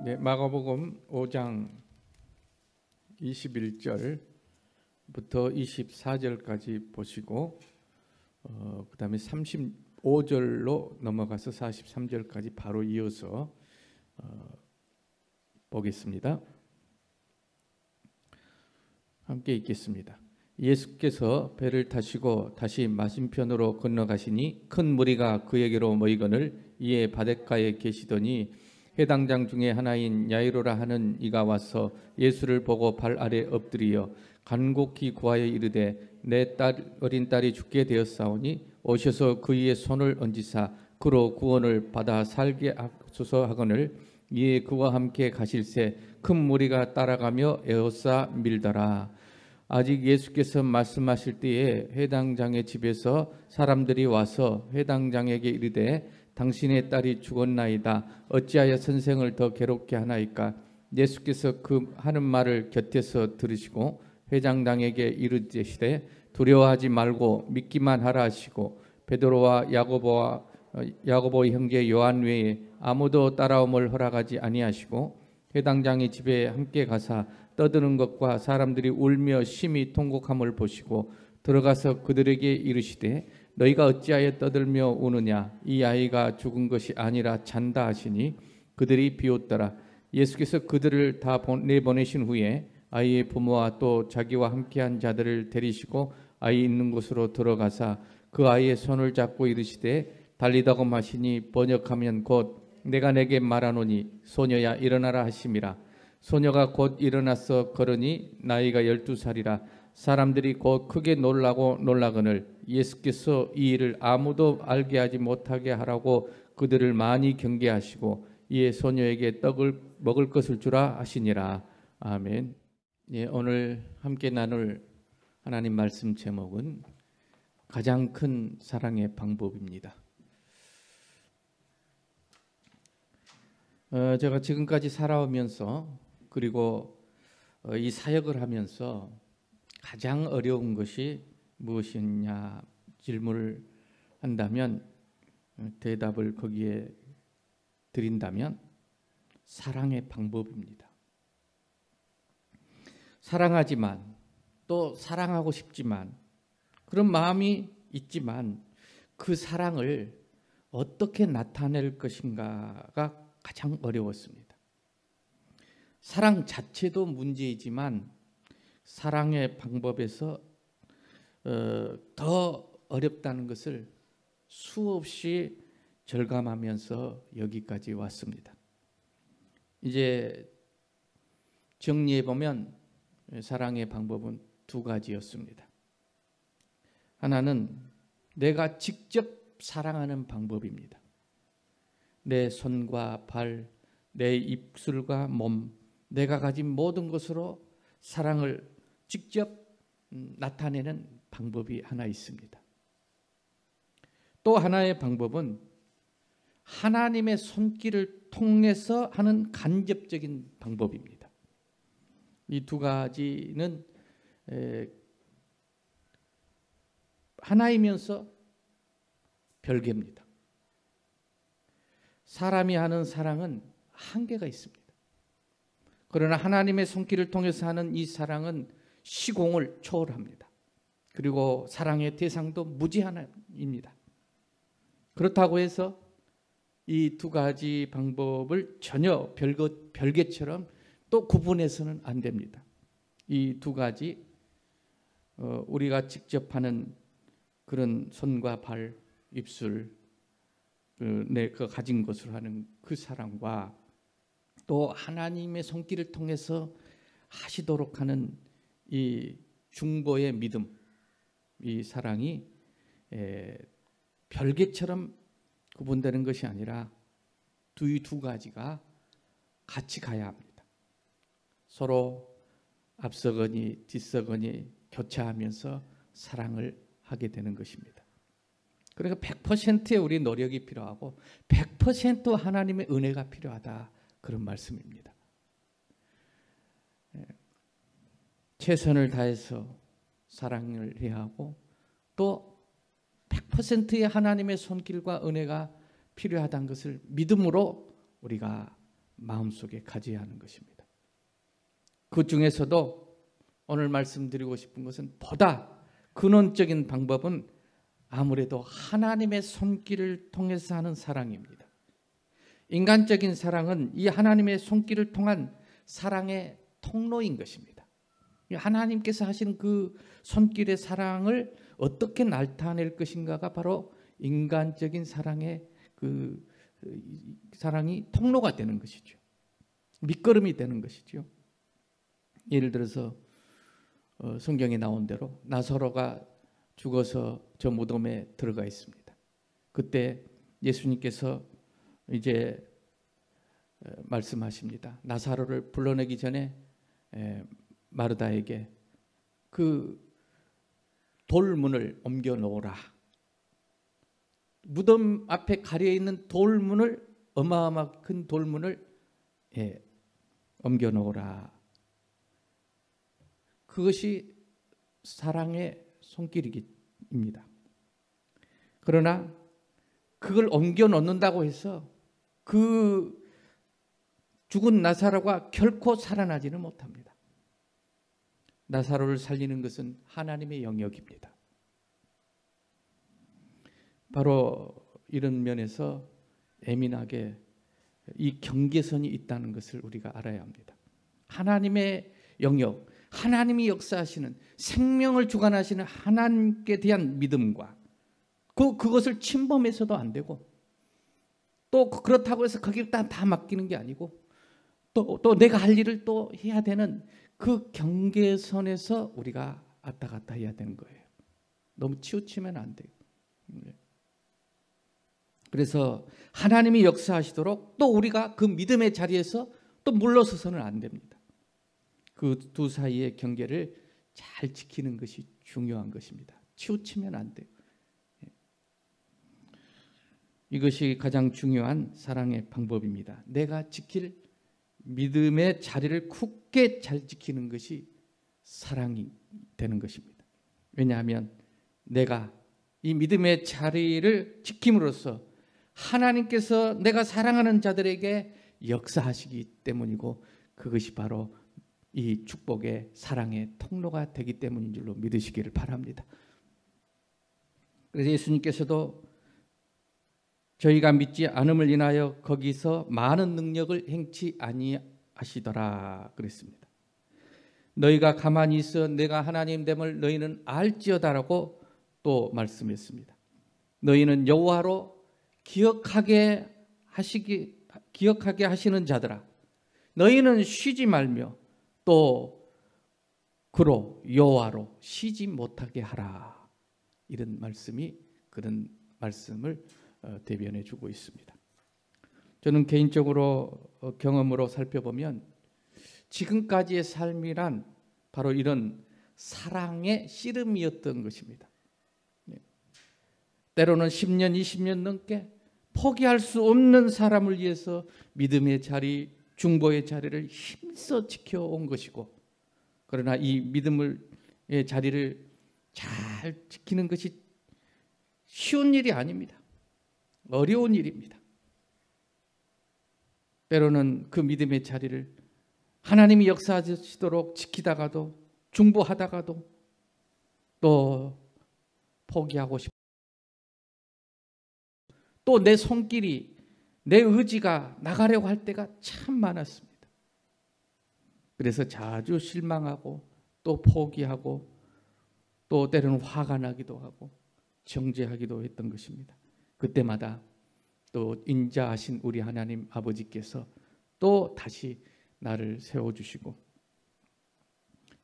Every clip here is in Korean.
네, 마가복음 5장 21절부터 24절까지 보시고 그 다음에 35절로 넘어가서 43절까지 바로 이어서 보겠습니다. 함께 읽겠습니다. 예수께서 배를 타시고 다시 맞은편으로 건너가시니 큰 무리가 그에게로 모이거늘 이에 바닷가에 계시더니 해당장 중에 하나인 야이로라 하는 이가 와서 예수를 보고 발 아래 엎드리어 간곡히 구하여 이르되 내 어린 딸이 죽게 되었사오니 오셔서 그의 손을 얹으사 그로 구원을 받아 살게 하소서 하거늘 이에 그와 함께 가실새 큰 무리가 따라가며 에워싸 밀더라. 아직 예수께서 말씀하실 때에 해당장의 집에서 사람들이 와서 해당장에게 이르되 당신의 딸이 죽었나이다. 어찌하여 선생을 더 괴롭게 하나이까? 예수께서 그 하는 말을 곁에서 들으시고 회장장에게 이르시되 두려워하지 말고 믿기만 하라 하시고 베드로와 야고보의 형제 요한 외에 아무도 따라옴을 허락하지 아니하시고 회당장의 집에 함께 가사 떠드는 것과 사람들이 울며 심히 통곡함을 보시고 들어가서 그들에게 이르시되 너희가 어찌하여 떠들며 우느냐? 이 아이가 죽은 것이 아니라 잔다 하시니 그들이 비웃더라. 예수께서 그들을 다 내보내신 후에 아이의 부모와 또 자기와 함께한 자들을 데리시고 아이 있는 곳으로 들어가사 그 아이의 손을 잡고 이르시되 달리다고 하시니 번역하면 곧 내가 내게 말하노니 소녀야 일어나라 하심이라. 소녀가 곧 일어나서 걸으니 나이가 12살이라. 사람들이 곧 크게 놀라거늘 예수께서 이 일을 아무도 알게 하지 못하게 하라고 그들을 많이 경계하시고 이에 소녀에게 떡을 먹을 것을 주라 하시니라. 아멘. 예, 오늘 함께 나눌 하나님 말씀 제목은 가장 큰 사랑의 방법입니다. 제가 지금까지 살아오면서 그리고 이 사역을 하면서 가장 어려운 것이 무엇이냐 질문을 한다면 대답을 거기에 드린다면 사랑의 방법입니다. 사랑하지만 또 사랑하고 싶지만 그런 마음이 있지만 그 사랑을 어떻게 나타낼 것인가가 가장 어려웠습니다. 사랑 자체도 문제이지만 사랑의 방법에서 더 어렵다는 것을 수없이 절감하면서 여기까지 왔습니다. 이제 정리해 보면 사랑의 방법은 두 가지였습니다. 하나는 내가 직접 사랑하는 방법입니다. 내 손과 발, 내 입술과 몸, 내가 가진 모든 것으로 사랑을 직접 나타내는 방법이 하나 있습니다. 또 하나의 방법은 하나님의 손길을 통해서 하는 간접적인 방법입니다. 이 두 가지는 하나이면서 별개입니다. 사람이 하는 사랑은 한계가 있습니다. 그러나 하나님의 손길을 통해서 하는 이 사랑은 시공을 초월합니다. 그리고 사랑의 대상도 무제한입니다. 그렇다고 해서 이 두 가지 방법을 전혀 별개처럼 또 구분해서는 안 됩니다. 이 두 가지 우리가 직접 하는 그런 손과 발, 입술, 내가 가진 것으로 하는 그 사랑과 또 하나님의 손길을 통해서 하시도록 하는 이 중보의 믿음, 이 사랑이 별개처럼 구분되는 것이 아니라 두 가지가 같이 가야 합니다. 서로 앞서거니 뒤서거니 교차하면서 사랑을 하게 되는 것입니다. 그러니까 100%의 우리 노력이 필요하고 100% 하나님의 은혜가 필요하다. 그런 말씀입니다. 최선을 다해서 사랑을 해야 하고 또 100%의 하나님의 손길과 은혜가 필요하다는 것을 믿음으로 우리가 마음속에 가져야 하는 것입니다. 그 중에서도 오늘 말씀드리고 싶은 것은 보다 근원적인 방법은 아무래도 하나님의 손길을 통해서 하는 사랑입니다. 인간적인 사랑은 이 하나님의 손길을 통한 사랑의 통로인 것입니다. 하나님께서 하시는 그 손길의 사랑을 어떻게 나타낼 것인가가 바로 인간적인 사랑의 그 사랑이 통로가 되는 것이죠. 밑거름이 되는 것이죠. 예를 들어서 성경에 나온 대로 나사로가 죽어서 저 무덤에 들어가 있습니다. 그때 예수님께서 이제 말씀하십니다. 나사로를 불러내기 전에 마르다에게 그 돌문을 옮겨 놓으라. 무덤 앞에 가려 있는 돌문을, 어마어마한 큰 돌문을 옮겨 놓으라. 그것이 사랑의 손길입니다. 그러나 그걸 옮겨 놓는다고 해서 그 죽은 나사로가 결코 살아나지는 못합니다. 나사로를 살리는 것은 하나님의 영역입니다. 바로 이런 면에서 예민하게 이 경계선이 있다는 것을 우리가 알아야 합니다. 하나님의 영역, 하나님이 역사하시는 생명을 주관하시는 하나님께 대한 믿음과 그것을 침범해서도 안 되고, 또 그렇다고 해서 거기다 다 맡기는 게 아니고, 또 내가 할 일을 또 해야 되는 그 경계선에서 우리가 왔다 갔다 해야 되는 거예요. 너무 치우치면 안 돼요. 그래서 하나님이 역사하시도록 또 우리가 그 믿음의 자리에서 또 물러서서는 안 됩니다. 그 두 사이의 경계를 잘 지키는 것이 중요한 것입니다. 치우치면 안 돼요. 이것이 가장 중요한 사랑의 방법입니다. 내가 지킬 믿음의 자리를 굳게 잘 지키는 것이 사랑이 되는 것입니다. 왜냐하면 내가 이 믿음의 자리를 지킴으로써 하나님께서 내가 사랑하는 자들에게 역사하시기 때문이고, 그것이 바로 이 축복의 사랑의 통로가 되기 때문인 줄로 믿으시기를 바랍니다. 그래서 예수님께서도 저희가 믿지 않음을 인하여 거기서 많은 능력을 행치 아니하시더라 그랬습니다. 너희가 가만히 있어 내가 하나님 됨을 너희는 알지어다라고 또 말씀했습니다. 너희는 여호와로 기억하게 하시는 자들아, 너희는 쉬지 말며 또 그로 여호와로 쉬지 못하게 하라. 이런 말씀이 그런 말씀을 대변해 주고 있습니다. 저는 개인적으로 경험으로 살펴보면 지금까지의 삶이란 바로 이런 사랑의 씨름이었던 것입니다. 때로는 10년, 20년 넘게 포기할 수 없는 사람을 위해서 믿음의 자리, 중보의 자리를 힘써 지켜온 것이고, 그러나 이 믿음의 자리를 잘 지키는 것이 쉬운 일이 아닙니다. 어려운 일입니다. 때로는 그 믿음의 자리를 하나님이 역사하시도록 지키다가도, 중보하다가도 또 포기하고 싶고, 또 내 손길이, 내 의지가 나가려고 할 때가 참 많았습니다. 그래서 자주 실망하고 또 포기하고 또 때로는 화가 나기도 하고 정죄하기도 했던 것입니다. 그때마다 또 인자하신 우리 하나님 아버지께서 또 다시 나를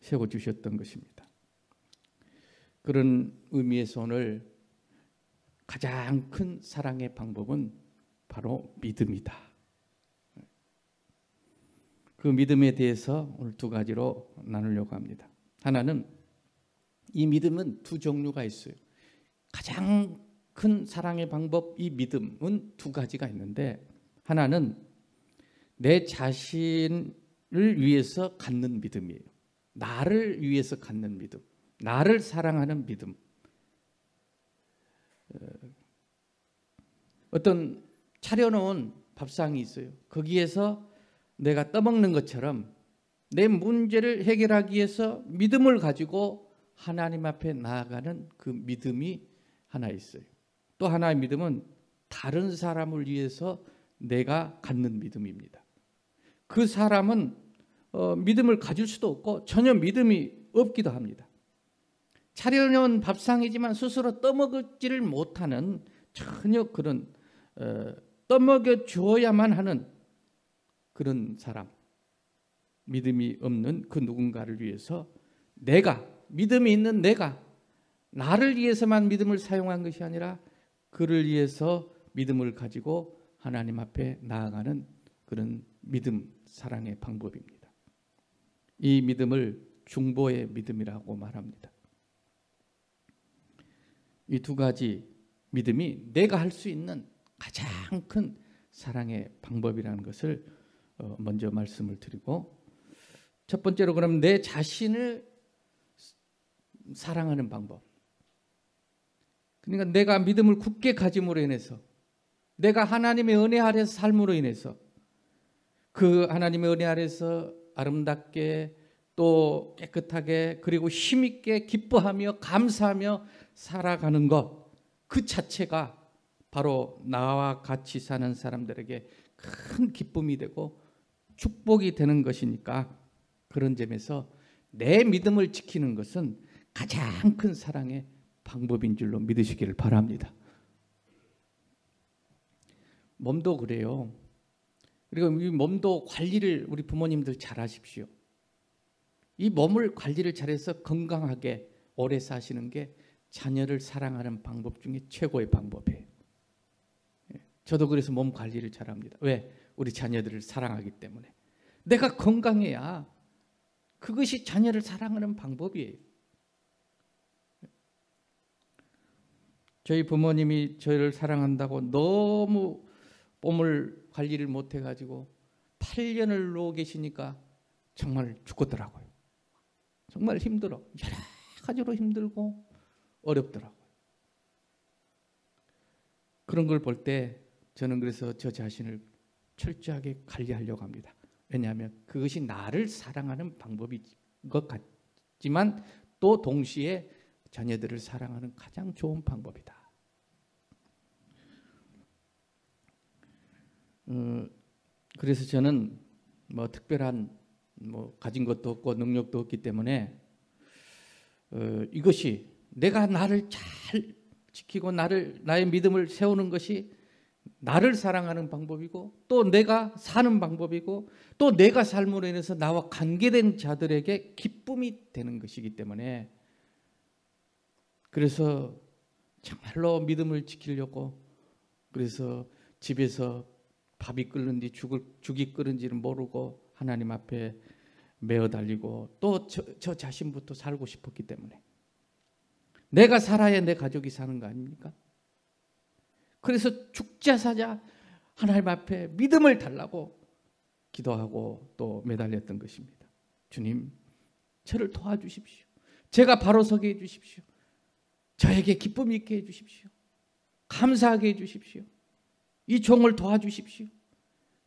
세워주셨던 것입니다. 그런 의미에서 오늘 가장 큰 사랑의 방법은 바로 믿음이다. 그 믿음에 대해서 오늘 두 가지로 나누려고 합니다. 하나는, 이 믿음은 두 종류가 있어요. 가장 큰 사랑의 방법, 이 믿음은 두 가지가 있는데, 하나는 내 자신을 위해서 갖는 믿음이에요. 나를 위해서 갖는 믿음, 나를 사랑하는 믿음. 어떤 차려놓은 밥상이 있어요. 거기에서 내가 떠먹는 것처럼 내 문제를 해결하기 위해서 믿음을 가지고 하나님 앞에 나아가는 그 믿음이 하나 있어요. 또 하나의 믿음은 다른 사람을 위해서 내가 갖는 믿음입니다. 그 사람은 믿음을 가질 수도 없고 전혀 믿음이 없기도 합니다. 차려놓은 밥상이지만 스스로 떠먹지를 못하는 전혀 그런 떠먹여 주어야만 하는 그런 사람, 믿음이 없는 그 누군가를 위해서 내가, 믿음이 있는 내가 나를 위해서만 믿음을 사용한 것이 아니라 그를 위해서 믿음을 가지고 하나님 앞에 나아가는 그런 믿음, 사랑의 방법입니다. 이 믿음을 중보의 믿음이라고 말합니다. 이 두 가지 믿음이 내가 할 수 있는 가장 큰 사랑의 방법이라는 것을 먼저 말씀을 드리고, 첫 번째로 그럼 내 자신을 사랑하는 방법. 그러니까 내가 믿음을 굳게 가짐으로 인해서, 내가 하나님의 은혜 아래서 삶으로 인해서 그 하나님의 은혜 아래서 아름답게 또 깨끗하게 그리고 힘있게 기뻐하며 감사하며 살아가는 것, 그 자체가 바로 나와 같이 사는 사람들에게 큰 기쁨이 되고 축복이 되는 것이니까, 그런 점에서 내 믿음을 지키는 것은 가장 큰 사랑의 방법인 줄로 믿으시기를 바랍니다. 몸도 그래요. 그리고 이 몸도 관리를 우리 부모님들 잘 하십시오. 이 몸을 관리를 잘해서 건강하게 오래 사시는 게 자녀를 사랑하는 방법 중에 최고의 방법이에요. 저도 그래서 몸 관리를 잘합니다. 왜? 우리 자녀들을 사랑하기 때문에. 내가 건강해야 그것이 자녀를 사랑하는 방법이에요. 저희 부모님이 저를 사랑한다고 너무 몸을 관리를 못해가지고 8년을 누워 계시니까 정말 죽겠더라고요. 정말 힘들어. 여러 가지로 힘들고 어렵더라고요. 그런 걸 볼 때 저는 그래서 저 자신을 철저하게 관리하려고 합니다. 왜냐하면 그것이 나를 사랑하는 방법인 것 같지만 또 동시에 자녀들을 사랑하는 가장 좋은 방법이다. 그래서 저는 뭐 특별한 가진 것도 없고 능력도 없기 때문에 이것이 내가 나를 잘 지키고 나의 믿음을 세우는 것이 나를 사랑하는 방법이고 또 내가 사는 방법이고 또 내가 삶으로 인해서 나와 관계된 자들에게 기쁨이 되는 것이기 때문에, 그래서 정말로 믿음을 지키려고, 그래서 집에서 밥이 끓는지 죽이 끓은지를 모르고 하나님 앞에 매어 달리고 또 저 자신부터 살고 싶었기 때문에, 내가 살아야 내 가족이 사는 거 아닙니까? 그래서 죽자 사자 하나님 앞에 믿음을 달라고 기도하고 또 매달렸던 것입니다. 주님, 저를 도와주십시오. 제가 바로 서게 해주십시오. 저에게 기쁨 있게 해주십시오. 감사하게 해주십시오. 이 종을 도와주십시오.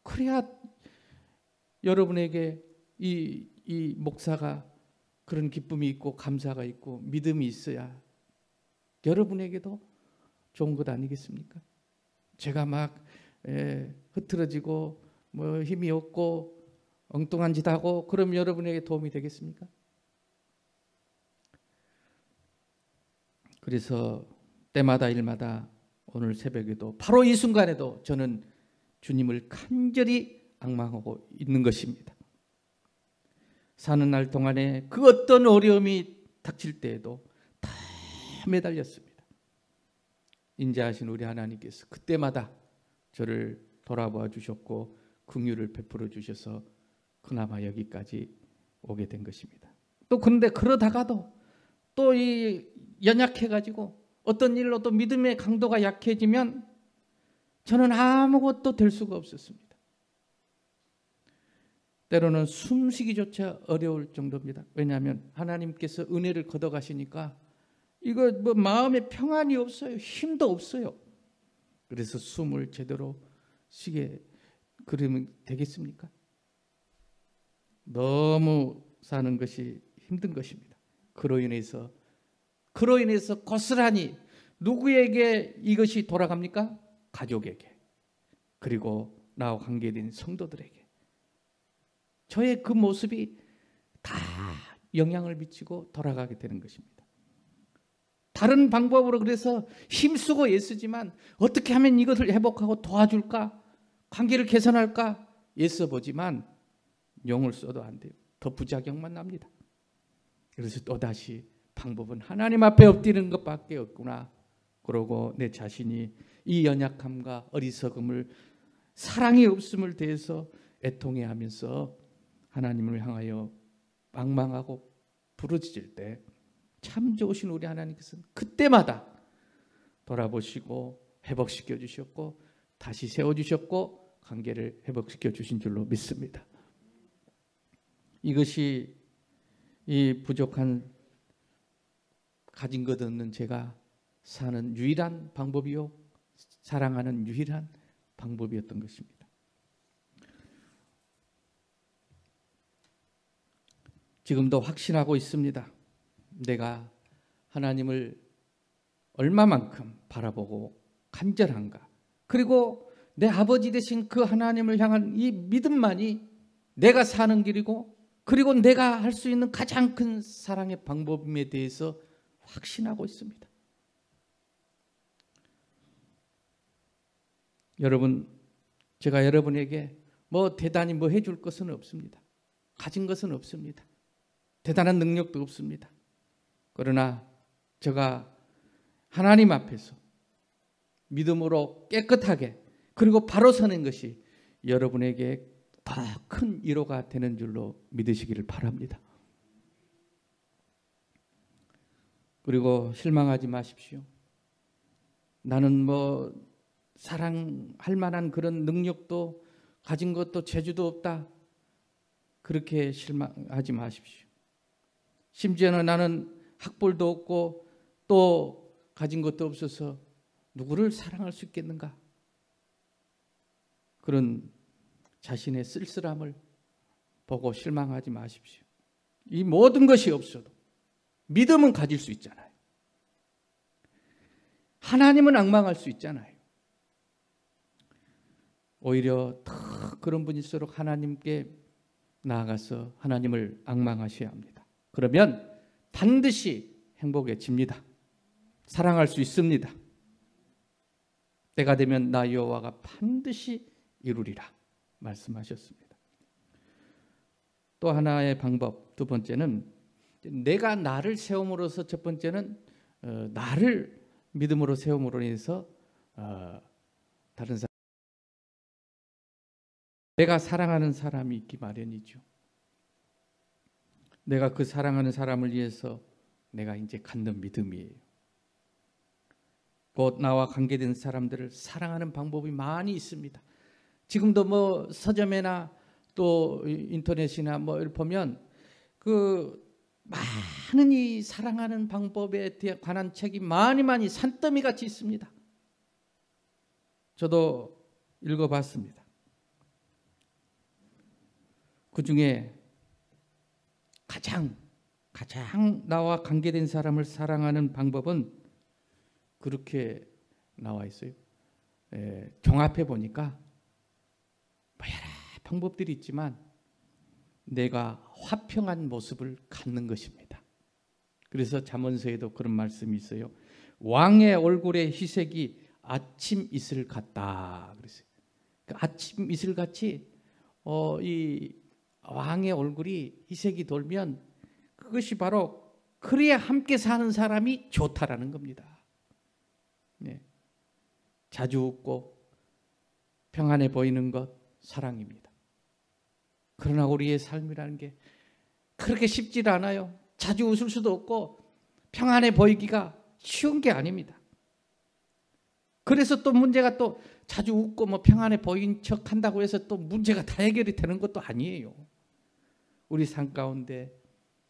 그래야 여러분에게 이 목사가 그런 기쁨이 있고 감사가 있고 믿음이 있어야 여러분에게도 좋은 것 아니겠습니까? 제가 막 흐트러지고 뭐 힘이 없고 엉뚱한 짓 하고 그럼 여러분에게 도움이 되겠습니까? 그래서 때마다 일마다 오늘 새벽에도 바로 이 순간에도 저는 주님을 간절히 앙망하고 있는 것입니다. 사는 날 동안에 그 어떤 어려움이 닥칠 때에도 다 매달렸습니다. 인자하신 우리 하나님께서 그때마다 저를 돌아봐 주셨고 긍휼을 베풀어 주셔서 그나마 여기까지 오게 된 것입니다. 또 그런데 그러다가도 또 이 연약해가지고 어떤 일로 또 믿음의 강도가 약해지면 저는 아무것도 될 수가 없었습니다. 때로는 숨쉬기조차 어려울 정도입니다. 왜냐하면 하나님께서 은혜를 걷어가시니까 이거 뭐 마음에 평안이 없어요. 힘도 없어요. 그래서 숨을 제대로 쉬게 그러면 되겠습니까? 너무 사는 것이 힘든 것입니다. 그로 인해서 고스란히 누구에게 이것이 돌아갑니까? 가족에게, 그리고 나와 관계된 성도들에게. 저의 그 모습이 다 영향을 미치고 돌아가게 되는 것입니다. 다른 방법으로 그래서 힘쓰고 애쓰지만 어떻게 하면 이것을 회복하고 도와줄까? 관계를 개선할까? 애써보지만 용을 써도 안 돼요. 더 부작용만 납니다. 그래서 또다시 방법은 하나님 앞에 엎드리는 것밖에 없구나. 그러고 내 자신이 이 연약함과 어리석음을, 사랑이 없음을 대해서 애통해하면서 하나님을 향하여 방망하고 부르짖을 때 참 좋으신 우리 하나님께서는 그때마다 돌아보시고 회복시켜 주셨고 다시 세워주셨고 관계를 회복시켜 주신 줄로 믿습니다. 이것이 이 부족한 가진 것 없는 제가 사는 유일한 방법이요, 사랑하는 유일한 방법이었던 것입니다. 지금도 확신하고 있습니다. 내가 하나님을 얼마만큼 바라보고 간절한가. 그리고 내 아버지 되신 그 하나님을 향한 이 믿음만이 내가 사는 길이고, 그리고 내가 할 수 있는 가장 큰 사랑의 방법에 대해서 확신하고 있습니다. 여러분, 제가 여러분에게 대단히 해줄 것은 없습니다. 가진 것은 없습니다. 대단한 능력도 없습니다. 그러나 제가 하나님 앞에서 믿음으로 깨끗하게 그리고 바로 서는 것이 여러분에게 더 큰 위로가 되는 줄로 믿으시기를 바랍니다. 그리고 실망하지 마십시오. 나는 사랑할 만한 그런 능력도 가진 것도 재주도 없다. 그렇게 실망하지 마십시오. 심지어는 나는 학벌도 없고 또 가진 것도 없어서 누구를 사랑할 수 있겠는가? 그런 자신의 쓸쓸함을 보고 실망하지 마십시오. 이 모든 것이 없어도 믿음은 가질 수 있잖아요. 하나님은 앙망할 수 있잖아요. 오히려 더 그런 분일수록 하나님께 나아가서 하나님을 앙망하셔야 합니다. 그러면 반드시 행복해집니다. 사랑할 수 있습니다. 때가 되면 나 여호와가 반드시 이루리라 말씀하셨습니다. 또 하나의 방법, 두 번째는 내가 나를 세움으로써, 첫 번째는 나를 믿음으로 세움으로 인해서 다른 사람, 내가 사랑하는 사람이 있기 마련이죠. 내가 그 사랑하는 사람을 위해서 내가 이제 갖는 믿음이에요. 곧 나와 관계된 사람들을 사랑하는 방법이 많이 있습니다. 지금도 서점에나 또 인터넷이나 이를 보면 그 많은 이 사랑하는 방법에 관한 책이 많이 산더미 같이 있습니다. 저도 읽어봤습니다. 그 중에 가장 나와 관계된 사람을 사랑하는 방법은 그렇게 나와 있어요. 종합해 보니까 여러 방법들이 있지만 내가 화평한 모습을 갖는 것입니다. 그래서 잠언서에도 그런 말씀이 있어요. 왕의 얼굴의 희색이 아침 이슬 같다 그랬어요. 아침 이슬 같이 이 왕의 얼굴이 희색이 돌면 그것이 바로 그래야 함께 사는 사람이 좋다라는 겁니다. 네. 자주 웃고 평안해 보이는 것 사랑입니다. 그러나 우리의 삶이라는 게 그렇게 쉽지 않아요. 자주 웃을 수도 없고 평안해 보이기가 쉬운 게 아닙니다. 그래서 또 문제가 또 자주 웃고 평안해 보인 척 한다고 해서 또 문제가 다 해결이 되는 것도 아니에요. 우리 삶 가운데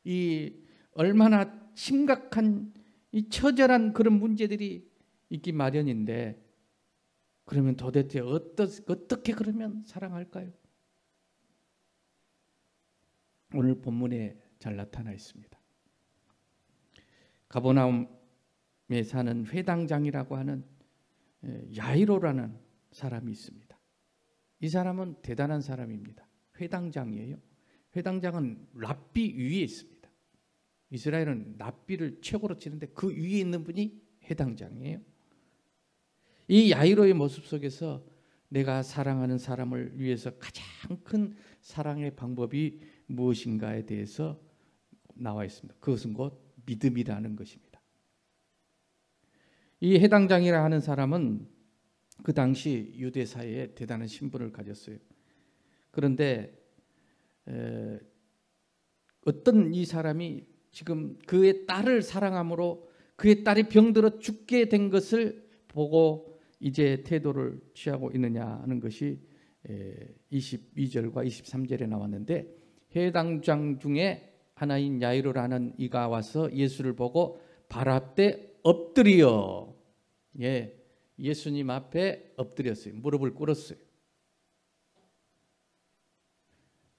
이 얼마나 심각한 이 처절한 그런 문제들이 있기 마련인데, 그러면 도대체 어떻게 그러면 사랑할까요? 오늘 본문에 잘 나타나 있습니다. 가버나움에 사는 회당장이라고 하는 야이로라는 사람이 있습니다. 이 사람은 대단한 사람입니다. 회당장이에요. 회당장은 랍비 위에 있습니다. 이스라엘은 랍비를 최고로 치는데 그 위에 있는 분이 회당장이에요. 이 야이로의 모습 속에서 내가 사랑하는 사람을 위해서 가장 큰 사랑의 방법이 무엇인가에 대해서 나와 있습니다. 그것은 곧 믿음이라는 것입니다. 이 해당장이라 하는 사람은 그 당시 유대 사회에 대단한 신분을 가졌어요. 그런데 어떤 이 사람이 지금 그의 딸을 사랑함으로 그의 딸이 병들어 죽게 된 것을 보고 이제 태도를 취하고 있느냐 하는 것이 22절과 23절에 나왔는데, 해당장 중에 하나인 야이로라는 이가 와서 예수를 보고 발 앞에 엎드려 예수님 앞에 엎드렸어요. 무릎을 꿇었어요.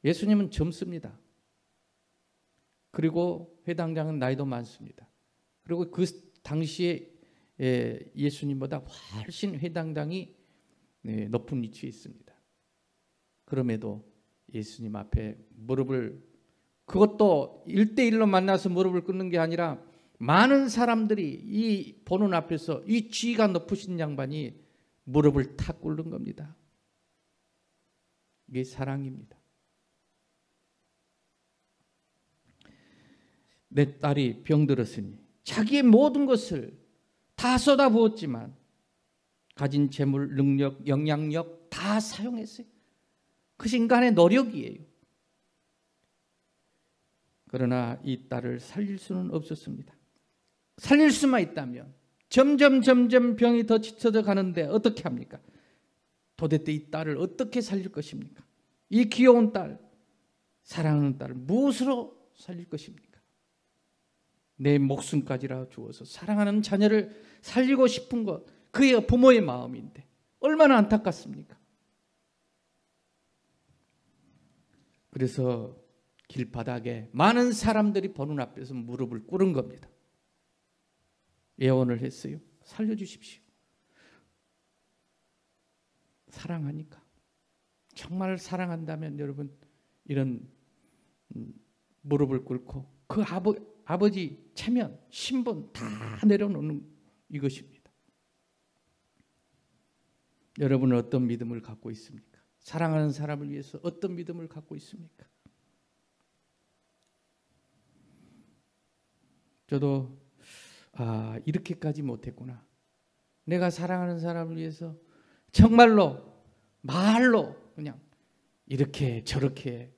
예수님은 젊습니다. 그리고 회당장은 나이도 많습니다. 그리고 그 당시에 예수님보다 훨씬 회당장이 높은 위치에 있습니다. 그럼에도 예수님 앞에 무릎을, 그것도 1대1로 만나서 무릎을 꿇는 게 아니라 많은 사람들이 이 보는 앞에서 이 지위가 높으신 양반이 무릎을 탁 꿇는 겁니다. 이게 사랑입니다. 내 딸이 병들었으니 자기의 모든 것을 다 쏟아부었지만 가진 재물, 능력, 영향력 다 사용했어요. 그것이 인간의 노력이에요. 그러나 이 딸을 살릴 수는 없었습니다. 살릴 수만 있다면 점점 병이 더 지쳐져 가는데 어떻게 합니까? 도대체 이 딸을 어떻게 살릴 것입니까? 이 귀여운 딸, 사랑하는 딸을 무엇으로 살릴 것입니까? 내 목숨까지라 주어서 사랑하는 자녀를 살리고 싶은 것, 그의 부모의 마음인데 얼마나 안타깝습니까? 그래서 길바닥에 많은 사람들이 보는 앞에서 무릎을 꿇은 겁니다. 예언을 했어요. 살려주십시오. 사랑하니까. 정말 사랑한다면 여러분 이런 무릎을 꿇고 그 아버지 체면, 신분 다 내려놓는 이것입니다. 여러분은 어떤 믿음을 갖고 있습니까? 사랑하는 사람을 위해서 어떤 믿음을 갖고 있습니까? 저도 이렇게까지 못했구나. 내가 사랑하는 사람을 위해서 정말로 말로 그냥 이렇게 저렇게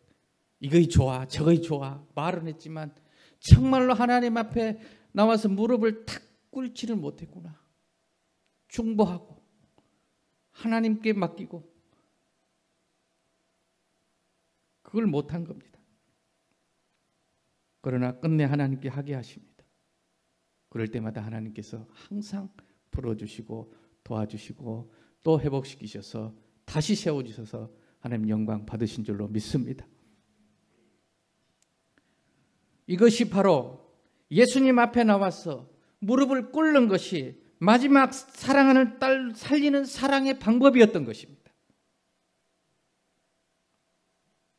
이거이 좋아 저거이 좋아 말은 했지만 정말로 하나님 앞에 나와서 무릎을 탁 꿇지를 못했구나. 중보하고 하나님께 맡기고 그걸 못한 겁니다. 그러나 끝내 하나님께 하게 하십니다. 그럴 때마다 하나님께서 항상 풀어주시고 도와주시고 또 회복시키셔서 다시 세워주셔서 하나님 영광 받으신 줄로 믿습니다. 이것이 바로 예수님 앞에 나와서 무릎을 꿇는 것이 마지막 사랑하는 딸 살리는 사랑의 방법이었던 것입니다.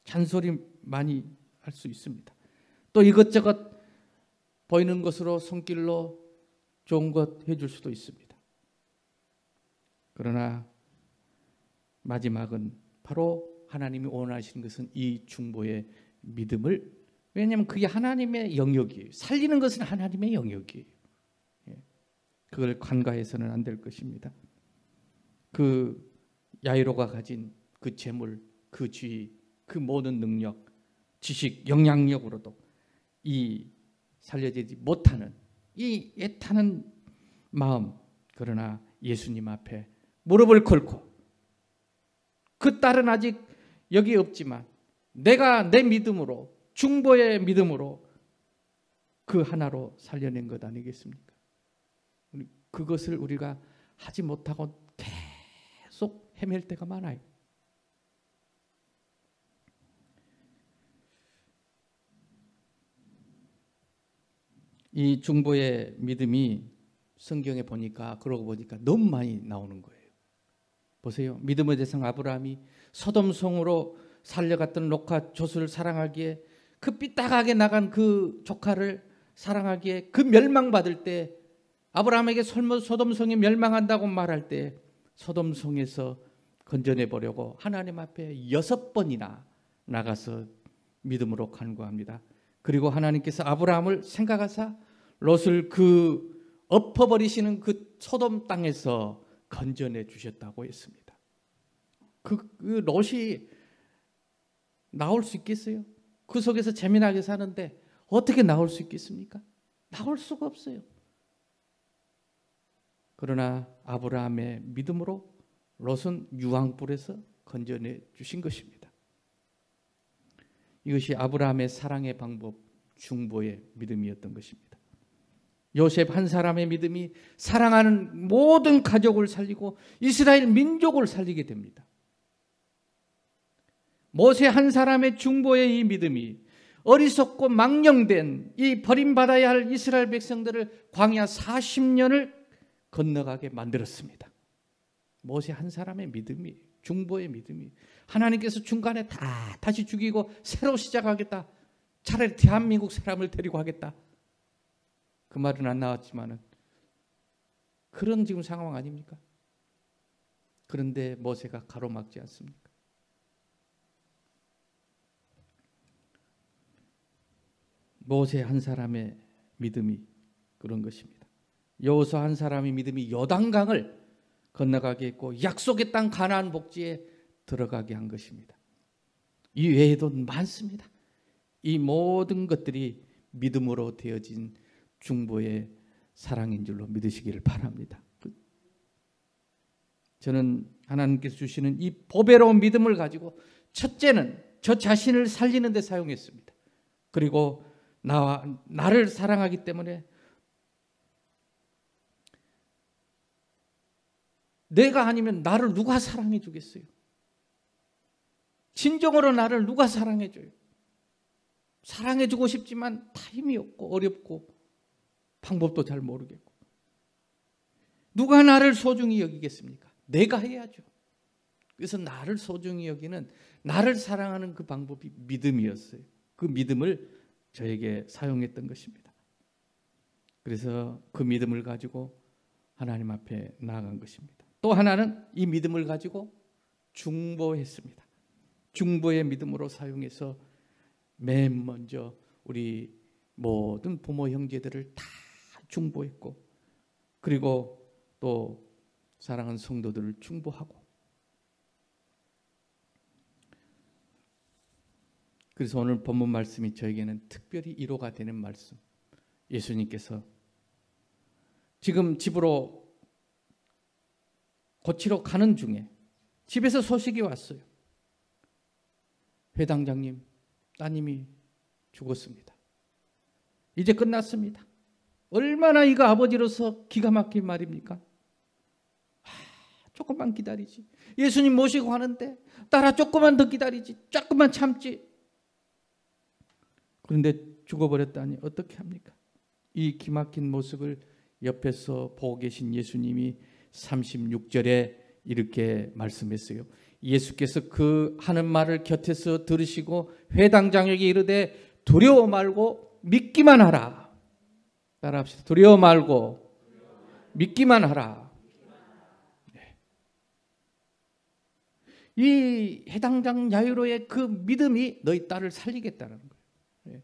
잔소리 많이 할 수 있습니다. 또 이것저것 보이는 것으로 손길로 좋은 것 해줄 수도 있습니다. 그러나 마지막은 바로 하나님이 원하시는 것은 이 중보의 믿음을, 왜냐하면 그게 하나님의 영역이에요. 살리는 것은 하나님의 영역이에요. 그걸 간과해서는 안 될 것입니다. 그 야이로가 가진 그 재물, 그 지위, 그 모든 능력, 지식, 영향력으로도 이 살려지지 못하는 이 애타는 마음, 그러나 예수님 앞에 무릎을 꿇고 그 딸은 아직 여기 없지만 내가 내 믿음으로, 중보의 믿음으로 그 하나로 살려낸 것 아니겠습니까? 그것을 우리가 하지 못하고 계속 헤맬 때가 많아요. 이 중보의 믿음이 성경에 보니까 그러고 보니까 너무 많이 나오는 거예요. 보세요. 믿음의 대상 아브라함이 소돔성으로 살려갔던 롯과 롯을 사랑하기에 그 삐딱하게 나간 그 조카를 사랑하기에 그 멸망받을 때 아브라함에게 소돔성이 멸망한다고 말할 때 소돔성에서 건져내 보려고 하나님 앞에 6번이나 나가서 믿음으로 간구합니다. 그리고 하나님께서 아브라함을 생각하사 롯을 그 엎어버리시는 그 소돔 땅에서 건져내 주셨다고 했습니다. 그 롯이 나올 수 있겠어요? 그 속에서 재미나게 사는데 어떻게 나올 수 있겠습니까? 나올 수가 없어요. 그러나 아브라함의 믿음으로 롯은 유황불에서 건져내 주신 것입니다. 이것이 아브라함의 사랑의 방법, 중보의 믿음이었던 것입니다. 요셉 한 사람의 믿음이 사랑하는 모든 가족을 살리고 이스라엘 민족을 살리게 됩니다. 모세 한 사람의 중보의 이 믿음이 어리석고 망령된 이 버림받아야 할 이스라엘 백성들을 광야 40년을 건너가게 만들었습니다. 모세 한 사람의 믿음이, 중보의 믿음이 하나님께서 중간에 다시 죽이고 새로 시작하겠다. 차라리 대한민국 사람을 데리고 하겠다. 그 말은 안 나왔지만은 그런 지금 상황 아닙니까? 그런데 모세가 가로막지 않습니까? 모세 한 사람의 믿음이 그런 것입니다. 여호수아 한 사람의 믿음이 요단강을 건너가게 했고 약속의 땅 가나안 복지에 들어가게 한 것입니다. 이 외에도 많습니다. 이 모든 것들이 믿음으로 되어진 중보의 사랑인 줄로 믿으시기를 바랍니다. 저는 하나님께서 주시는 이 보배로운 믿음을 가지고 첫째는 저 자신을 살리는 데 사용했습니다. 그리고 나를 사랑하기 때문에 내가 아니면 나를 누가 사랑해 주겠어요? 진정으로 나를 누가 사랑해 줘요? 사랑해 주고 싶지만 타임이 없고 어렵고 방법도 잘 모르겠고 누가 나를 소중히 여기겠습니까? 내가 해야죠. 그래서 나를 소중히 여기는 나를 사랑하는 그 방법이 믿음이었어요. 그 믿음을 저에게 사용했던 것입니다. 그래서 그 믿음을 가지고 하나님 앞에 나아간 것입니다. 또 하나는 이 믿음을 가지고 중보했습니다. 중보의 믿음으로 사용해서 맨 먼저 우리 모든 부모 형제들을 다 중보했고 그리고 또 사랑하는 성도들을 중보하고 그래서 오늘 본문 말씀이 저에게는 특별히 위로가 되는 말씀. 예수님께서 지금 집으로 고치러 가는 중에 집에서 소식이 왔어요. 회당장님, 따님이 죽었습니다. 이제 끝났습니다. 얼마나 이거 아버지로서 기가 막힌 말입니까? 조금만 기다리지. 예수님 모시고 가는데 딸아 조금만 더 기다리지. 조금만 참지. 그런데 죽어버렸다니 어떻게 합니까? 이 기막힌 모습을 옆에서 보고 계신 예수님이 36절에 이렇게 말씀했어요. 예수께서 그 하는 말을 곁에서 들으시고 회당장에게 이르되 두려워 말고 믿기만 하라. 따라합시다. 두려워 말고 믿기만 하라. 네. 이 회당장 야이로의 그 믿음이 너희 딸을 살리겠다는 거예요. 네.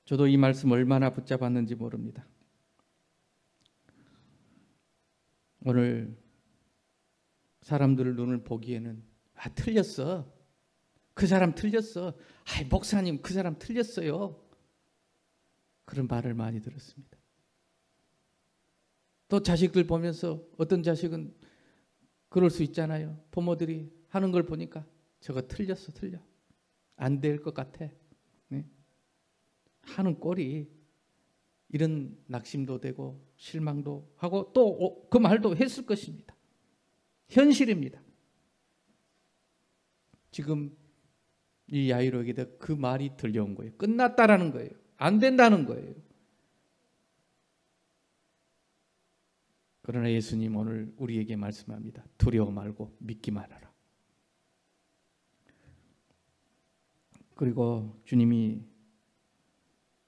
저도 이 말씀 얼마나 붙잡았는지 모릅니다. 오늘 사람들 눈을 보기에는 틀렸어. 그 사람 틀렸어. 목사님 그 사람 틀렸어요. 그런 말을 많이 들었습니다. 또 자식들 보면서 어떤 자식은 그럴 수 있잖아요. 부모들이 하는 걸 보니까 저거 틀렸어. 틀려. 안 될 것 같아. 네? 하는 꼴이 이런 낙심도 되고 실망도 하고 또 그 말도 했을 것입니다. 현실입니다. 지금 이 야이로에게 그 말이 들려온 거예요. 끝났다라는 거예요. 안 된다는 거예요. 그러나 예수님 오늘 우리에게 말씀합니다. 두려워 말고 믿기만 하라. 그리고 주님이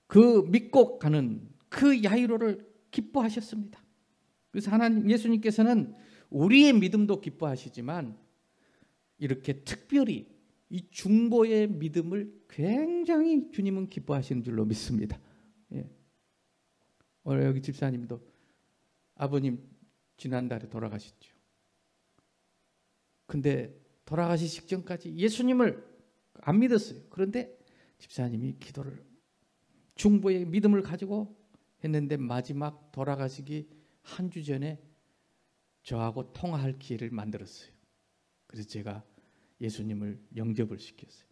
그 믿고 가는 그 야이로를 기뻐하셨습니다. 그래서 하나님 예수님께서는 우리의 믿음도 기뻐하시지만 이렇게 특별히 이 중보의 믿음을 굉장히 주님은 기뻐하시는 줄로 믿습니다. 예. 오늘 여기 집사님도 아버님 지난달에 돌아가셨죠. 근데 돌아가시 직전까지 예수님을 안 믿었어요. 그런데 집사님이 기도를 중보의 믿음을 가지고 했는데 마지막 돌아가시기 한 주 전에 저하고 통화할 기회를 만들었어요. 그래서 제가 예수님을 영접을 시켰어요.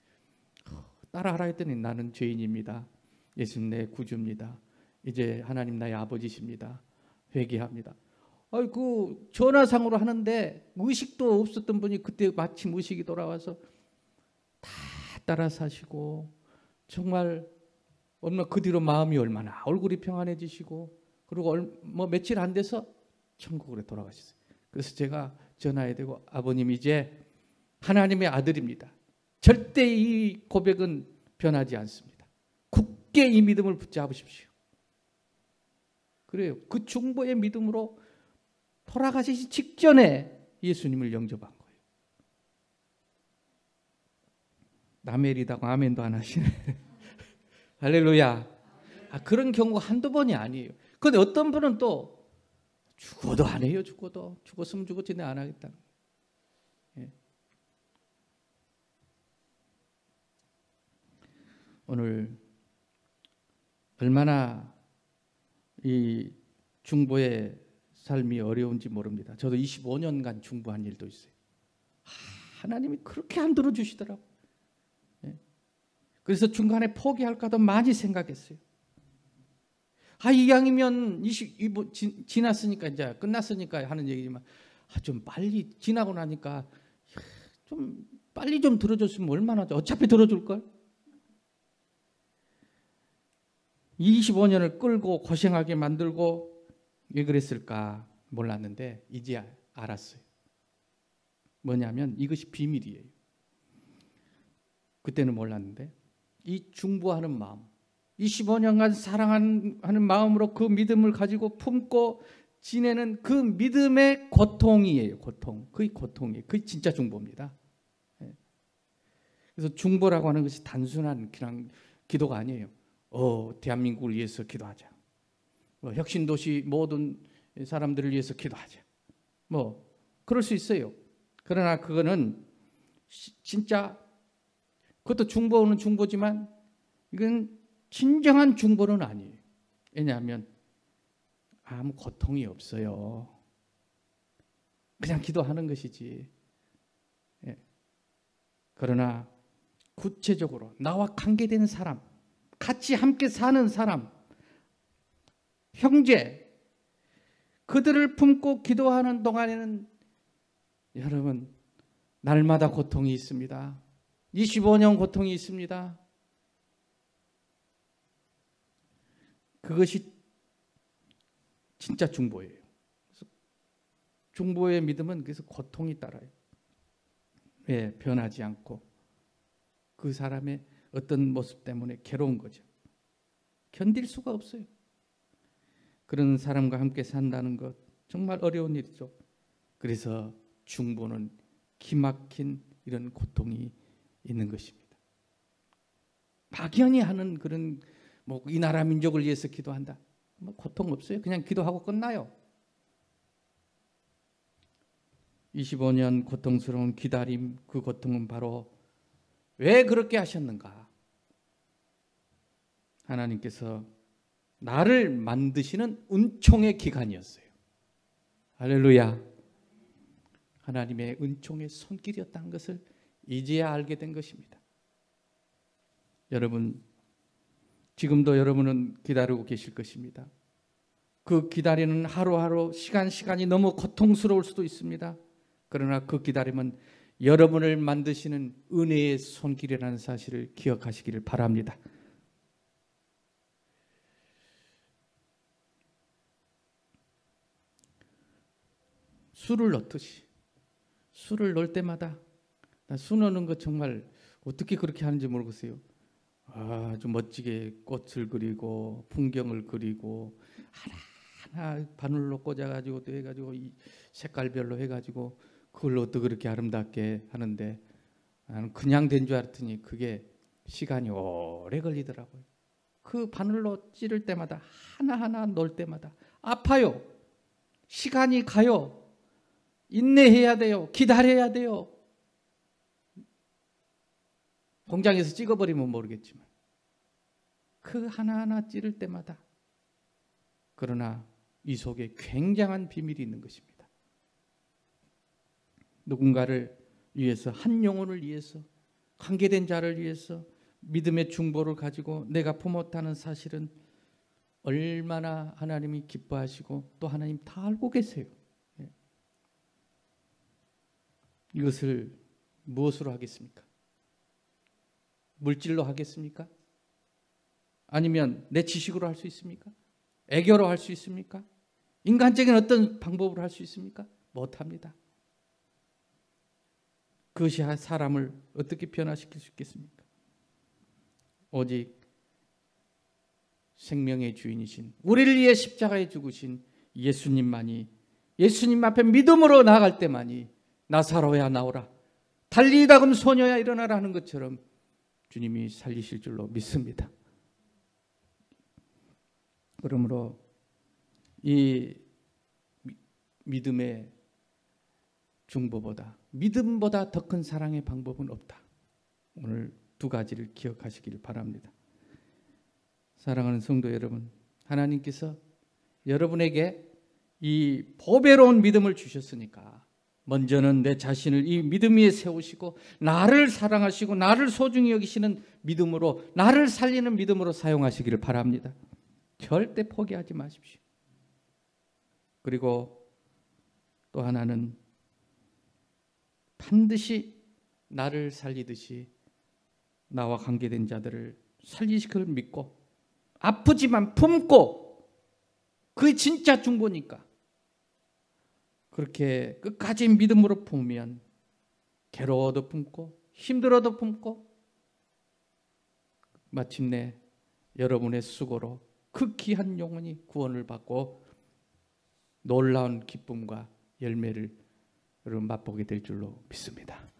따라하라 했더니 나는 죄인입니다. 예수님 내 구주입니다. 이제 하나님 나의 아버지십니다. 회개합니다. 그 전화상으로 하는데 의식도 없었던 분이 그때 마침 의식이 돌아와서 다 따라 사시고 정말 얼마 그 뒤로 마음이 얼마나 얼굴이 평안해지시고 그리고 뭐 며칠 안 돼서 천국으로 돌아가셨어요. 그래서 제가 전화해 대고 아버님 이제 하나님의 아들입니다. 절대 이 고백은 변하지 않습니다. 굳게 이 믿음을 붙잡으십시오. 그래요. 그 중보의 믿음으로 돌아가시기 직전에 예수님을 영접한 거예요. 남의 일이다고 아멘도 안 하시네. 할렐루야. 그런 경우가 한두 번이 아니에요. 그런데 어떤 분은 또 죽어도 안 해요. 죽었으면 죽었지 내가 안 하겠다. 예. 오늘 얼마나 이 중보의 삶이 어려운지 모릅니다. 저도 25년간 중보한 일도 있어요. 하나님이 그렇게 안 들어주시더라고요. 예. 그래서 중간에 포기할까도 많이 생각했어요. 이왕이면 지났으니까 이제 끝났으니까 하는 얘기지만 좀 빨리 지나고 나니까 좀 빨리 좀 들어줬으면 얼마나 어차피 들어줄걸. 25년을 끌고 고생하게 만들고 왜 그랬을까 몰랐는데 이제 알았어요. 뭐냐면 이것이 비밀이에요. 그때는 몰랐는데 이 중보하는 마음 25년간 사랑하는 마음으로 그 믿음을 가지고 품고 지내는 그 믿음의 고통이에요. 고통. 그게 고통이에요. 그게 진짜 중보입니다. 그래서 중보라고 하는 것이 단순한 그냥 기도가 아니에요. 대한민국을 위해서 기도하자. 혁신도시 모든 사람들을 위해서 기도하자. 그럴 수 있어요. 그러나 그거는 진짜 그것도 중보는 중보지만 이건 진정한 중보는 아니에요. 왜냐하면 아무 고통이 없어요. 그냥 기도하는 것이지. 예. 그러나 구체적으로 나와 관계된 사람, 같이 함께 사는 사람, 형제, 그들을 품고 기도하는 동안에는 여러분 날마다 고통이 있습니다. 25년 고통이 있습니다. 그것이 진짜 중보예요. 그래서 중보의 믿음은 그래서 고통이 따라요. 왜? 변하지 않고 그 사람의 어떤 모습 때문에 괴로운 거죠. 견딜 수가 없어요. 그런 사람과 함께 산다는 것 정말 어려운 일이죠. 그래서 중보는 기막힌 이런 고통이 있는 것입니다. 막연히 하는 그런 이 나라 민족을 위해서 기도한다. 고통 없어요. 그냥 기도하고 끝나요. 25년 고통스러운 기다림, 그 고통은 바로 왜 그렇게 하셨는가? 하나님께서 나를 만드시는 은총의 기간이었어요. 할렐루야. 하나님의 은총의 손길이었다는 것을 이제야 알게 된 것입니다. 여러분, 지금도 여러분은 기다리고 계실 것입니다. 그 기다리는 하루하루 시간이 너무 고통스러울 수도 있습니다. 그러나 그 기다림은 여러분을 만드시는 은혜의 손길이라는 사실을 기억하시기를 바랍니다. 술을 넣듯이, 술을 넣을 때마다, 나 술 넣는 거 정말 어떻게 그렇게 하는지 모르겠어요. 아주 멋지게 꽃을 그리고 풍경을 그리고 하나하나 바늘로 꽂아가지고 또 해가지고 이 색깔별로 해가지고 그걸 어떻게 그렇게 아름답게 하는데, 나는 그냥 된 줄 알았더니 그게 시간이 오래 걸리더라고요. 그 바늘로 찌를 때마다 하나하나 넣을 때마다 아파요. 시간이 가요. 인내해야 돼요. 기다려야 돼요. 공장에서 찍어버리면 모르겠지만 그 하나하나 찌를 때마다, 그러나 이 속에 굉장한 비밀이 있는 것입니다. 누군가를 위해서, 한 영혼을 위해서, 관계된 자를 위해서 믿음의 중보를 가지고 내가 품었다는 사실은 얼마나 하나님이 기뻐하시고 또 하나님 다 알고 계세요. 이것을 무엇으로 하겠습니까? 물질로 하겠습니까? 아니면 내 지식으로 할 수 있습니까? 애교로 할 수 있습니까? 인간적인 어떤 방법으로 할 수 있습니까? 못합니다. 그것이 사람을 어떻게 변화시킬 수 있겠습니까? 오직 생명의 주인이신, 우리를 위해 십자가에 죽으신 예수님만이, 예수님 앞에 믿음으로 나아갈 때만이 나사로야 나오라, 달리다 금 소녀야 일어나라 하는 것처럼 주님이 살리실 줄로 믿습니다. 그러므로 이 믿음의 중보보다, 믿음보다 더 큰 사랑의 방법은 없다. 오늘 두 가지를 기억하시길 바랍니다. 사랑하는 성도 여러분, 하나님께서 여러분에게 이 보배로운 믿음을 주셨으니까 먼저는 내 자신을 이 믿음 위에 세우시고 나를 사랑하시고 나를 소중히 여기시는 믿음으로, 나를 살리는 믿음으로 사용하시기를 바랍니다. 절대 포기하지 마십시오. 그리고 또 하나는 반드시 나를 살리듯이 나와 관계된 자들을 살리실 걸 믿고, 아프지만 품고, 그게 진짜 중보니까 그렇게 끝까지 믿음으로 품으면 괴로워도 품고 힘들어도 품고 마침내 여러분의 수고로 그 귀한 영혼이 구원을 받고 놀라운 기쁨과 열매를 맛보게 될 줄로 믿습니다.